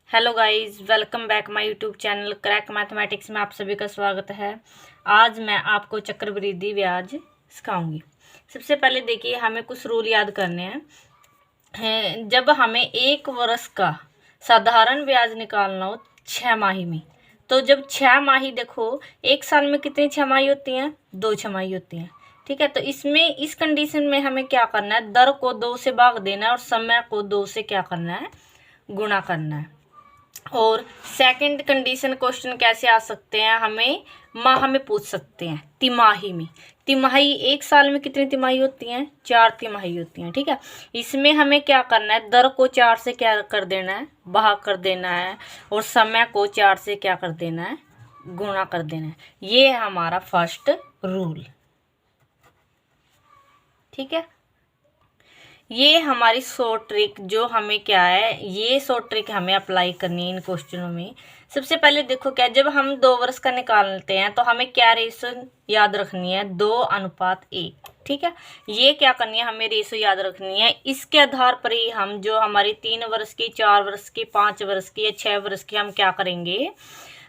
Hello guys, welcome back my YouTube channel crack mathematics में आप सभी का स्वागत है। आज मैं आपको चक्रवृद्धि ब्याज सिखाऊंगी। सबसे पहले देखिए, हमें कुछ रूल याद करने हैं। जब हमें एक वर्ष का साधारण ब्याज निकालना हो 6 माही में, तो जब 6 माही देखो, एक साल में कितनी 6 माही होती हैं? 2 6 माही होती हैं। ठीक है, तो इसमें इस कंडीशन में हमें क्या करना है? दर को 2 से भाग देना है और समय को 2 से क्या करना है? गुणा करना है। और सेकंड कंडीशन क्वेश्चन कैसे आ सकते हैं? हमें माह में पूछ सकते हैं, तिमाही में। तिमाही एक साल में कितनी तिमाही होती हैं? 4 तिमाही होती हैं। ठीक है, इसमें हमें क्या करना है? दर को 4 से क्या कर देना है? भाग कर देना है। और समय को 4 से क्या कर देना है? गुणा कर देना है। ये है हमारा फर्स्ट रूल। ठीक है, ये हमारी शॉर्ट ट्रिक जो हमें क्या है, ये शॉर्ट ट्रिक हमें अप्लाई करनी है इन क्वेश्चनों में। सबसे पहले देखो, क्या जब हम 2 वर्ष का निकालते हैं तो हमें क्या रेशो याद रखनी है? 2:1। ठीक है, ये क्या करनी है? हमें रेशो याद रखनी है। इसके आधार पर ही हम जो हमारी 3 वर्ष की, 4 वर्ष की, 5 वर्ष की या 6 वर्ष की हम क्या करेंगे,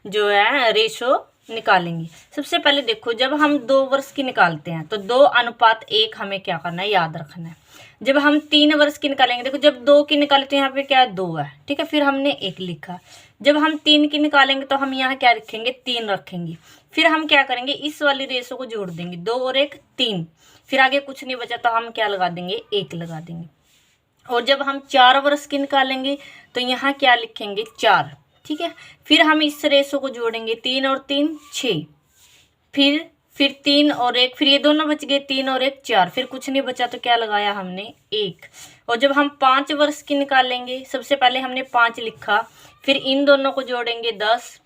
जो है रेशो निकालेंगे। सबसे पहले देखो, जब हम 2 वर्ष की निकालते हैं तो 2:1 हमें क्या करना है? याद रखना है। जब हम 3 वर्ष की निकालेंगे, देखो जब 2 की निकाले तो यहाँ पे क्या है? 2 है। ठीक है, फिर हमने 1 लिखा। जब हम 3 की निकालेंगे तो हम यहाँ क्या रखेंगे? 3 रखेंगे। फिर हम क्या करेंगे? इस वाली रेशो को जोड़ देंगे, 2 और 1 3। फिर आगे कुछ नहीं बचा तो हम क्या लगा देंगे? 1 लगा देंगे। और जब हम 4 वर्ष की निकालेंगे तो यहाँ क्या लिखेंगे? 4। ठीक है, फिर हम इस रेशो को जोड़ेंगे, 3 और 3 6। फिर 3 और 1, फिर ये दोनों बच गए, 3 और 1 4। फिर कुछ नहीं बचा तो क्या लगाया हमने? 1। और जब हम 5 वर्ष की निकालेंगे, सबसे पहले हमने 5 लिखा, फिर इन दोनों को जोड़ेंगे 10,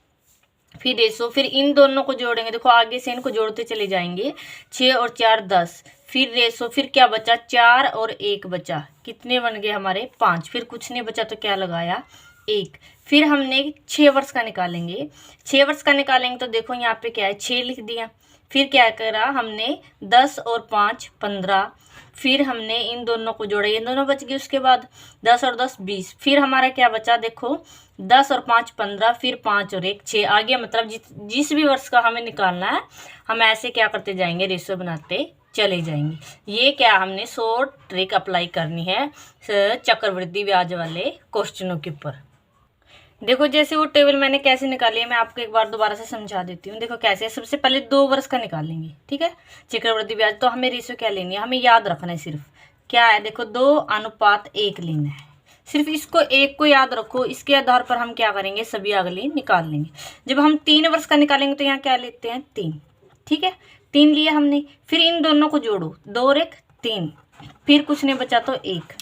फिर रेशो, फिर इन दोनों को जोड़ेंगे, देखो आगे से इनको जोड़ते चले जाएंगे, 6 और 4 10, फिर रेशो, फिर क्या बचा? 4 और 1 बचा, कितने बन गए हमारे? 5। फिर कुछ नहीं बचा तो क्या लगाया? 1। फिर हमने 6 वर्ष का निकालेंगे। 6 वर्ष का निकालेंगे तो देखो यहाँ पे क्या है? 6 लिख दिया। फिर क्या करा हमने? 10 और 5 15। फिर हमने इन दोनों को जोड़ा, ये दोनों बच गए। उसके बाद 10 और 10 20। फिर हमारा क्या बचा? देखो 10 और 5 15, फिर 5 और 1 6 आ गया। मतलब जिस भी वर्ष का हमें निकालना है, हम ऐसे क्या करते जाएंगे? रेशो बनाते चले जाएंगे। ये क्या हमने शॉर्ट ट्रिक अप्लाई करनी है चक्रवृद्धि ब्याज वाले क्वेश्चनों के ऊपर। देखो, जैसे वो टेबल मैंने कैसे निकाली है, मैं आपको एक बार दोबारा से समझा देती हूँ। देखो कैसे, सबसे पहले 2 वर्ष का निकालेंगे। ठीक है, चक्रवृद्धि ब्याज। तो हमें रेशो क्या लेनी है? हमें याद रखना है सिर्फ क्या है? देखो 2:1 लेना है। सिर्फ इसको एक को याद रखो, इसके आधार पर हम क्या करेंगे? सभी अगले निकाल लेंगे। जब हम 3 वर्ष का निकालेंगे तो यहाँ क्या लेते हैं? 3। ठीक है, 3 लिया हमने। फिर इन दोनों को जोड़ो, 2 और 1 3। फिर कुछ नहीं बचा तो 1,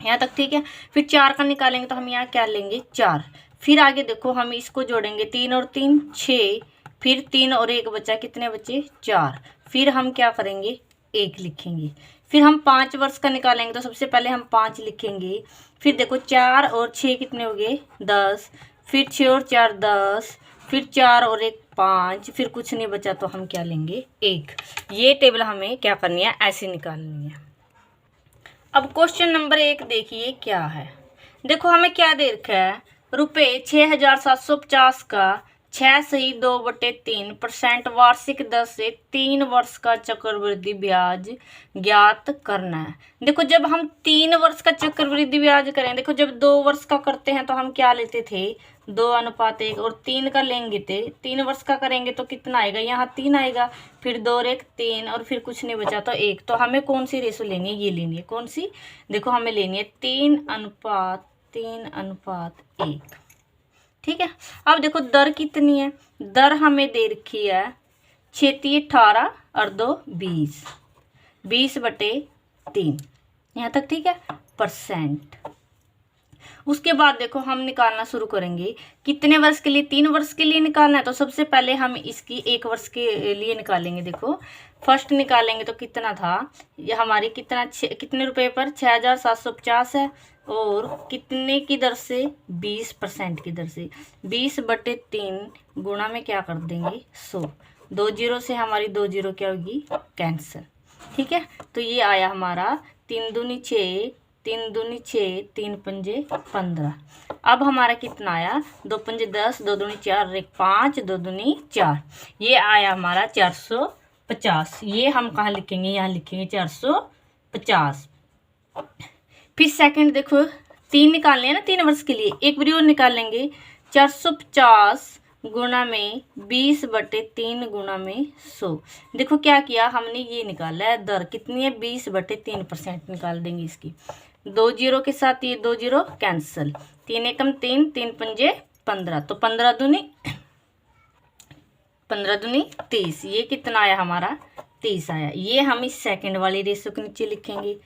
यहाँ तक। ठीक है, फिर 4 का निकालेंगे तो हम यहाँ क्या लेंगे? 4। फिर आगे देखो, हम इसको जोड़ेंगे, 3 और 3 6। फिर 3 और 1 बचा, कितने बचे? 4। फिर हम क्या करेंगे? 1 लिखेंगे। फिर हम 5 वर्ष का निकालेंगे तो सबसे पहले हम 5 लिखेंगे। फिर देखो 4 और 6 कितने हो गए? 10। फिर 6 और 4 10। फिर 4 और 1 5। फिर कुछ नहीं बचा तो हम क्या लेंगे? 1। ये टेबल हमें क्या करनी है? ऐसे निकालनी है। अब क्वेश्चन नंबर 1 देखिए क्या है। देखो हमें क्या दे रखा है? रुपये 6750 का 6.2/3% वार्षिक दर से 3 वर्ष का चक्रवृद्धि ब्याज ज्ञात करना है। देखो जब हम 3 वर्ष का चक्रवृद्धि ब्याज करें, देखो जब 2 वर्ष का करते हैं तो हम क्या लेते थे? 2:1। और 3 का लेंगे थे, 3 वर्ष का करेंगे तो कितना आएगा? यहाँ 3 आएगा। फिर 2 और 1 3, और फिर कुछ नहीं बचा तो 1। तो हमें कौन सी रेशो लेनी है? ये लेनी है। कौन सी? देखो हमें लेनी है 3:1। ठीक है, अब देखो दर कितनी है? दर हमें दे रखी है 6×18 और 2 20, 20/3, यहाँ तक। ठीक है, परसेंट। उसके बाद देखो हम निकालना शुरू करेंगे। कितने वर्ष के लिए? 3 वर्ष के लिए निकालना है। तो सबसे पहले हम इसकी 1 वर्ष के लिए निकालेंगे। देखो फर्स्ट निकालेंगे तो कितना था? ये हमारी कितने रुपए पर? 6750 है। और कितने की दर से? 20% की दर से। 20/3 गुणा में क्या कर देंगे? 100। 2 0 से हमारी 2 0 क्या होगी? कैंसिल। ठीक है, तो ये आया हमारा 3 दूनी 6, 3 दूनी 6, 3 पंजे 15। अब हमारा कितना आया, 2 पंजे 10, 2 दूनी 4 और 1 5, 2 दूनी 4। ये आया हमारा 450। ये हम कहाँ लिखेंगे, यहाँ लिखेंगे 450। फिर सेकंड देखो, 3 निकालने हैं ना 3 वर्ष के लिए, एक बार और निकाल लेंगे। 450 गुणा में 20/3 गुणा में 100। देखो क्या किया हमने, ये निकाला है दर कितनी है, 20/3% निकाल देंगे इसकी। 2 जीरो के साथ ये 2 जीरो कैंसिल, 3 एकम 3, 3 पंजे 15, तो 15 दूनी 30। ये कितना आया हमारा, 30 आया। ये हम इस सेकंड वाली रेशो के नीचे लिखेंगे।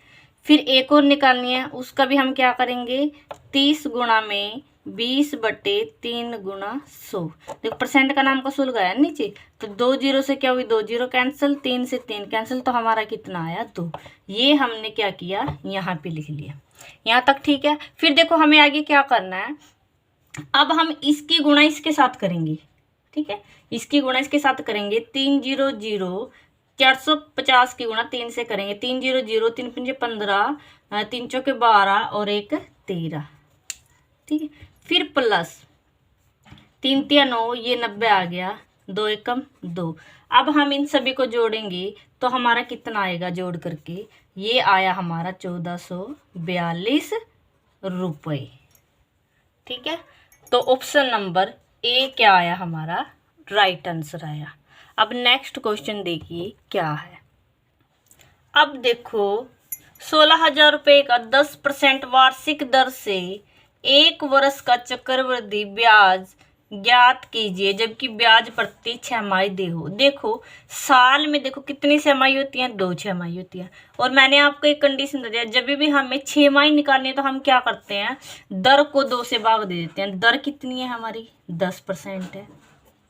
फिर एक और निकालनी है, उसका भी हम क्या करेंगे, 30 गुणा में 20/3 गुणा 100। देखो परसेंट का नाम का सुल गया नीचे, तो 2 जीरो से क्या हुई, 2 जीरो कैंसिल, 3 से 3 कैंसिल, तो हमारा कितना आया 2। ये हमने क्या किया, यहाँ पे लिख लिया। यहाँ तक ठीक है। फिर देखो हमें आगे क्या करना है, अब हम इसकी गुणा इसके साथ करेंगे। ठीक है, इसकी गुणा इसके साथ करेंगे। 3 जीरो जीरो, 450 की गुणा 3 से करेंगे। 3 जीरो जीरो, 3 पंजे 15, 3 चौके 12 और 1 13। ठीक है, फिर प्लस 3 तिया 9, ये 90 आ गया, 2 एकम 2। अब हम इन सभी को जोड़ेंगे तो हमारा कितना आएगा जोड़ करके, ये आया हमारा 1442 रुपये। ठीक है, तो ऑप्शन नंबर ए क्या आया हमारा, राइट आंसर आया। अब नेक्स्ट क्वेश्चन देखिए क्या है। अब देखो 16,000 रुपये का 10% वार्षिक दर से 1 वर्ष का चक्रवृद्धि ब्याज ज्ञात कीजिए, जबकि ब्याज प्रति छमाही हो। देखो साल में देखो कितनी छमाही होती हैं, 2 छमाही होती हैं। और मैंने आपको एक कंडीशन दे दिया, जब भी हमें छमाही निकालनी है तो हम क्या करते हैं, दर को 2 से भाग दे देते हैं। दर कितनी है हमारी, 10% है,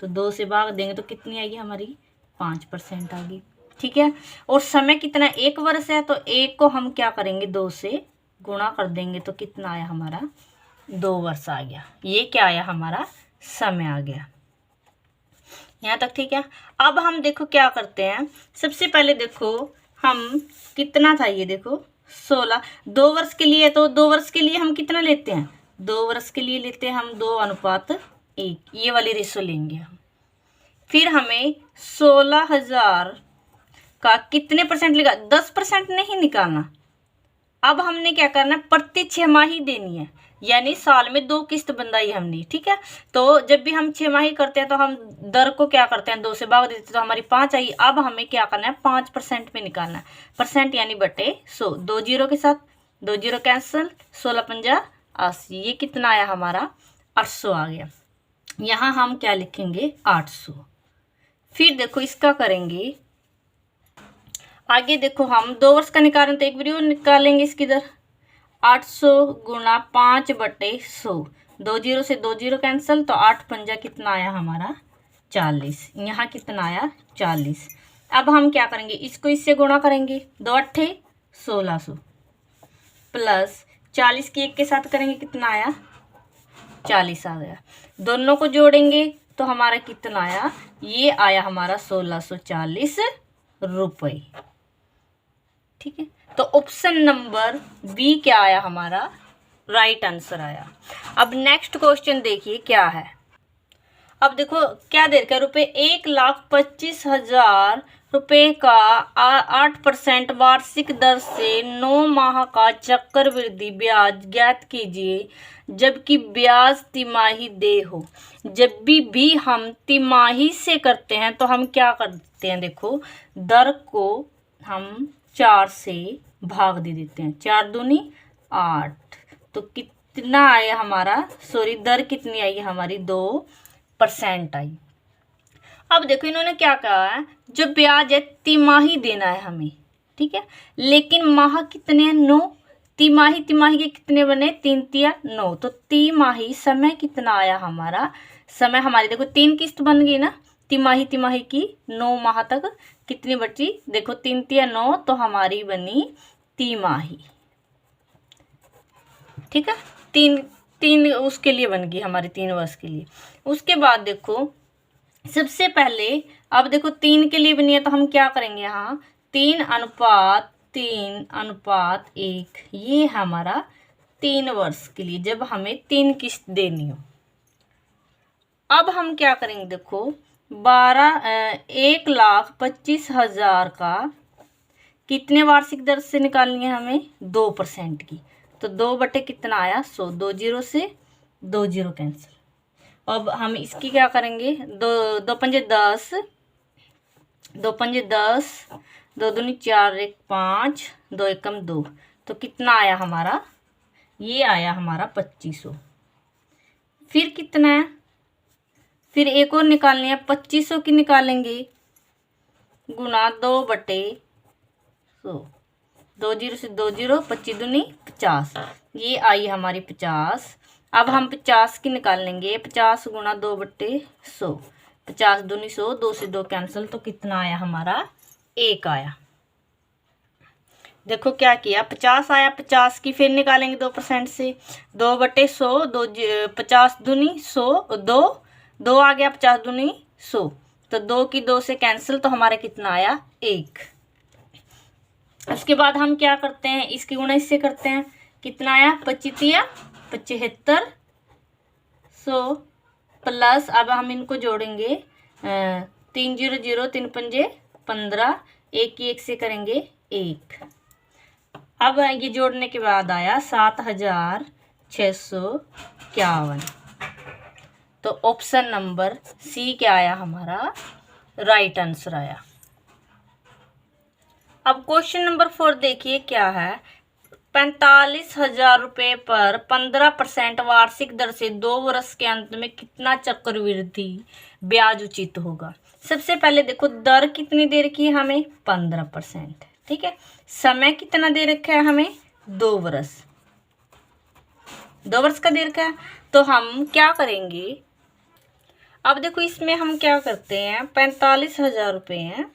तो 2 से भाग देंगे तो कितनी आएगी हमारी, 5% आ गई। ठीक है, और समय कितना, 1 वर्ष है, तो 1 को हम क्या करेंगे, 2 से गुणा कर देंगे, तो कितना आया हमारा, 2 वर्ष आ गया। ये क्या आया हमारा, समय आ गया। यहाँ तक ठीक है। अब हम देखो क्या करते हैं, सबसे पहले देखो हम कितना था, ये देखो 16, 2 वर्ष के लिए, तो 2 वर्ष के लिए हम कितना लेते हैं, 2 वर्ष के लिए लेते हैं हम 2:1, ये वाली रेशो लेंगे हम। फिर हमें 16,000 का कितने परसेंट लेगा, 10% नहीं निकालना। अब हमने क्या करना, प्रति छमाही देनी है, यानी साल में 2 किस्त बंधाई हमने। ठीक है, तो जब भी हम छमाही करते हैं तो हम दर को क्या करते हैं, 2 से भाग देते हैं, तो हमारी 5 आई। अब हमें क्या करना है, 5% पे निकालना है, परसेंट यानी बटे 100। 2 जीरो के साथ 2 जीरो कैंसिल, 16 पंजा 80। ये कितना आया हमारा, 800 आ गया। यहाँ हम क्या लिखेंगे, 800। फिर देखो इसका करेंगे आगे। देखो हम 2 वर्ष का निकाल रहे हैं तो एक बार निकालेंगे इसकी दर, 800 गुणा 5/100। 2 जीरो से 2 जीरो कैंसिल, तो 8 पंजा कितना आया हमारा, 40। यहाँ कितना आया, 40। अब हम क्या करेंगे, इसको इससे गुणा करेंगे, 2 अट्ठे 1600 प्लस 40 की 1 के साथ करेंगे, कितना आया, 40 आ गया। दोनों को जोड़ेंगे तो हमारा कितना आया, ये आया हमारा 1640 रुपये। ठीक है, तो ऑप्शन नंबर बी क्या आया हमारा, राइट आंसर आया। अब नेक्स्ट क्वेश्चन देखिए क्या है। अब देखो क्या दे रखा है, रुपये 1,25,000 रुपये का 8% वार्षिक दर से 9 माह का चक्रवृद्धि ब्याज ज्ञात कीजिए, जबकि ब्याज तिमाही देय हो। जब भी हम तिमाही से करते हैं तो हम क्या करते हैं, देखो दर को हम 4 से भाग दे देते हैं, 4 दूनी 8, तो कितना आया हमारा, सॉरी दर कितनी आई हमारी, 2% आई। अब देखो इन्होंने क्या कहा है, जो ब्याज है तिमाही देना है हमें। ठीक है, लेकिन माह कितने हैं, 9। तिमाही के कितने बने, 3 तिया 9, तो तिमाही समय कितना आया हमारा, समय हमारी देखो 3 किस्त बन गई ना, तिमाही की 9 माह तक कितनी बची, देखो 3 तिया 9, तो हमारी बनी तिमाही। ठीक है, तीन उसके लिए बन गई हमारी, 3 वर्ष के लिए। उसके बाद देखो सबसे पहले, अब देखो 3 के लिए बनी है तो हम क्या करेंगे, यहाँ 3:3 3:1, ये हमारा 3 वर्ष के लिए, जब हमें 3 किस्त देनी हो। अब हम क्या करेंगे, देखो 1,25,000 का कितने वार्षिक दर से निकालनी है हमें, 2% की। तो 2 बटे कितना आया, 100, 2 जीरो से 2 जीरो कैंसिल। अब हम इसकी क्या करेंगे, 2 पंजे 10, 2 पंजे 10, 2 दूनी 4, 1 5, 2 एकम 2। तो कितना आया हमारा, ये आया हमारा 2500। फिर कितना है, फिर एक और निकालनी है, 2500 की निकालेंगे, गुना 2 बटे 100, 2 जीरो से 2 जीरो, 25 दूनी 50, ये आई हमारी 50। अब हम 50 की निकालेंगे, 50 गुना 2 बटे 100, 50 दूनी 100, 2 से 2 कैंसिल, तो कितना आया हमारा, 1 आया। देखो क्या किया, 50 आया, 50 की फिर निकालेंगे 2% से, 2 बटे 100, 50 दूनी 100, 2 आ गया, 50 दूनी 100, तो 2 की 2 से कैंसिल, तो हमारा कितना आया, 1। उसके बाद हम क्या करते हैं, इसकी गुणा इससे करते हैं, कितना आया, 25 75 100 प्लस, अब हम इनको जोड़ेंगे, 3 जीरो जीरो, 3 पंजे 15, 1 की 1 से करेंगे 1। अब ये जोड़ने के बाद आया 7,651। तो ऑप्शन नंबर सी क्या आया हमारा, राइट आंसर आया। अब क्वेश्चन नंबर 4 देखिए क्या है, 45,000 रुपये पर 15% वार्षिक दर से 2 वर्ष के अंत में कितना चक्रवृद्धि ब्याज उचित होगा। सबसे पहले देखो दर कितनी दे रखी है हमें, 15%, ठीक है। समय कितना दे रखा है हमें, 2 वर्ष, 2 वर्ष का दे रखा है। तो हम क्या करेंगे, अब देखो इसमें हम क्या करते हैं, 45,000 रुपये हैं,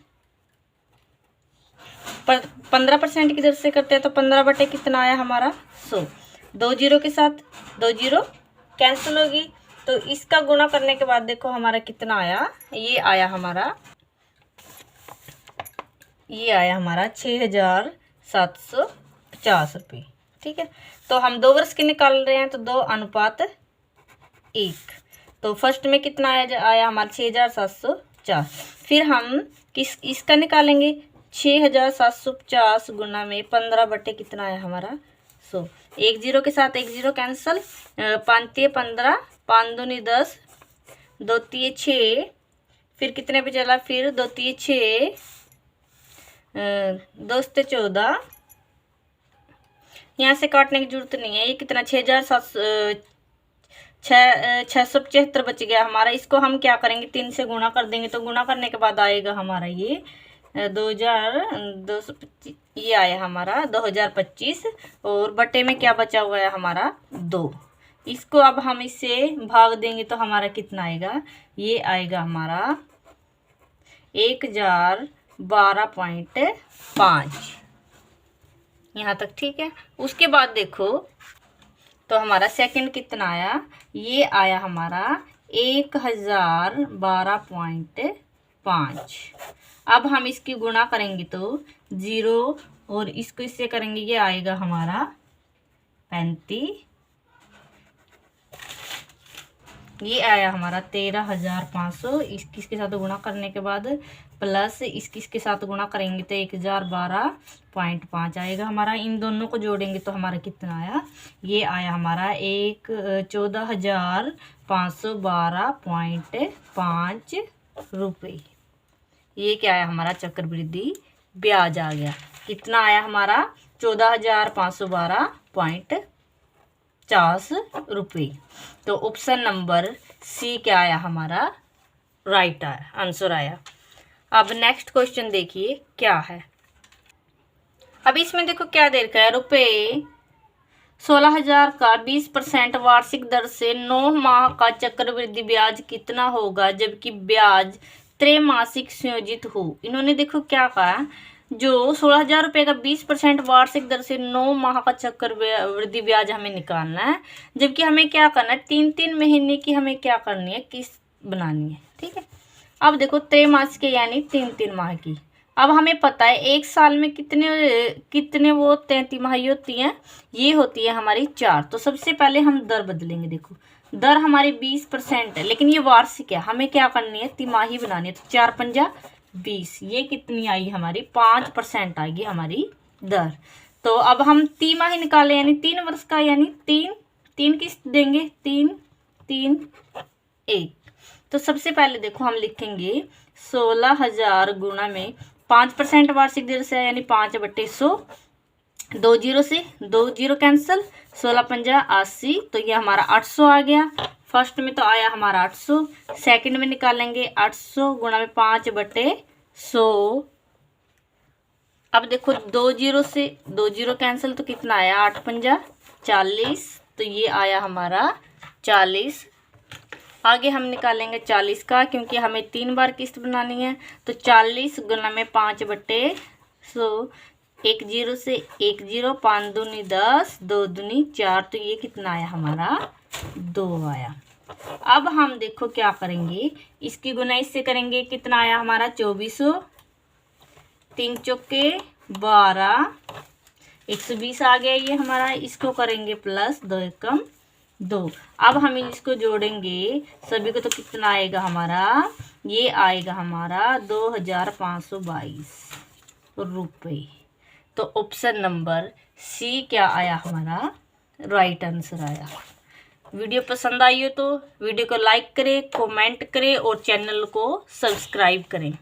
15% की दर से करते हैं, तो 15 बटे कितना आया हमारा, 100, 2 जीरो के साथ 2 जीरो कैंसिल होगी, तो इसका गुणा करने के बाद देखो हमारा कितना आया, ये आया हमारा 6,750 रुपये, ठीक है। तो हम 2 वर्ष के निकाल रहे हैं, तो 2:1, तो फर्स्ट में कितना आया हमारा 6,750। फिर हम इसका निकालेंगे, 6,750 गुना में 15 बटे कितना आया हमारा, 100, 1 जीरो के साथ 1 जीरो कैंसिल, 5 15, 5 दूनी 10, 2 तिये 6, फिर कितने पे चला, फिर 2 तिये 6, 2 से 14, यहाँ से काटने की जरूरत नहीं है, ये कितना 6,675 बच गया हमारा। इसको हम क्या करेंगे, 3 से गुणा कर देंगे, तो गुणा करने के बाद आएगा हमारा ये 2,225, ये आया हमारा 2025, और बटे में क्या बचा हुआ है हमारा 2। इसको अब हम इससे भाग देंगे तो हमारा कितना आएगा, ये आएगा हमारा 1012.5, यहाँ तक, ठीक है। उसके बाद देखो तो हमारा सेकंड कितना आया, ये आया हमारा 1012.5। अब हम इसकी गुणा करेंगे तो 0 और इसको इससे करेंगे, ये आएगा हमारा 35, ये आया हमारा 13,500। इसके साथ गुणा करने के बाद प्लस इसके साथ गुणा करेंगे तो 1012.5 आएगा हमारा। इन दोनों को जोड़ेंगे तो हमारा कितना आया, ये आया हमारा 14,512.5 रुपये। ये क्या आया हमारा, चक्रवृद्धि ब्याज आ गया। कितना आया हमारा, 14,512.50 रुपये। तो ऑप्शन नंबर सी क्या आया हमारा, राइट आंसर आया। अब नेक्स्ट क्वेश्चन देखिए क्या है। अब इसमें देखो क्या दे रखा है, रुपये 16,000 का 20% वार्षिक दर से 9 माह का चक्रवृद्धि ब्याज कितना होगा जबकि ब्याज त्रैमासिक संयोजित हो। इन्होंने देखो क्या कहा, जो 16,000 रुपये का 20% वार्षिक दर से 9 माह का चक्रवृद्धि ब्याज हमें निकालना है, जबकि हमें क्या करना है, 3-3 महीने की हमें क्या करनी है, किस्त बनानी है, ठीक है। अब देखो त्रैमासिक यानी 3-3 माह की। अब हमें पता है एक साल में कितने वो होते हैं, तिमाही होती हैं, ये होती है हमारी 4। तो सबसे पहले हम दर बदलेंगे। देखो दर हमारी 20% है, लेकिन ये वार्षिक है, हमें क्या करनी है, तिमाही बनानी है। तो 4 पंजा 20, ये कितनी आई हमारी, 5% आएगी हमारी दर। तो अब हम तिमाही निकालें, यानी 3 वर्ष का, यानी 3 किस्त देंगे, 3 3 1। तो सबसे पहले देखो हम लिखेंगे 16,000 गुणा में 5% वार्षिक दर से, यानी 5/100, 2 जीरो से 2 जीरो कैंसिल, 16 पंजा 80, तो ये हमारा 800 आ गया। फर्स्ट में तो आया हमारा 800, सेकंड में निकालेंगे 800 गुणा में 5/100। अब देखो 2 जीरो से 2 जीरो कैंसिल, तो कितना आया, 8 पंजा 40, तो ये आया हमारा 40। आगे हम निकालेंगे 40 का, क्योंकि हमें 3 बार किस्त बनानी है। तो 40 गुना में 5/100, 1 जीरो से 1 जीरो, 5 दूनी 10, 2 दूनी 4, तो ये कितना आया हमारा, 2 आया। अब हम देखो क्या करेंगे, इसकी गुना इससे करेंगे, कितना आया हमारा 2400, 3 चौके 12, 120 आ गया ये हमारा। इसको करेंगे प्लस, 2 एकम 2। अब हम इसको जोड़ेंगे सभी को, तो कितना आएगा हमारा, ये आएगा हमारा 2522 रुपये। तो ऑप्शन नंबर सी क्या आया हमारा, राइट आंसर आया। वीडियो पसंद आई हो तो वीडियो को लाइक करें, कमेंट करें और चैनल को सब्सक्राइब करें।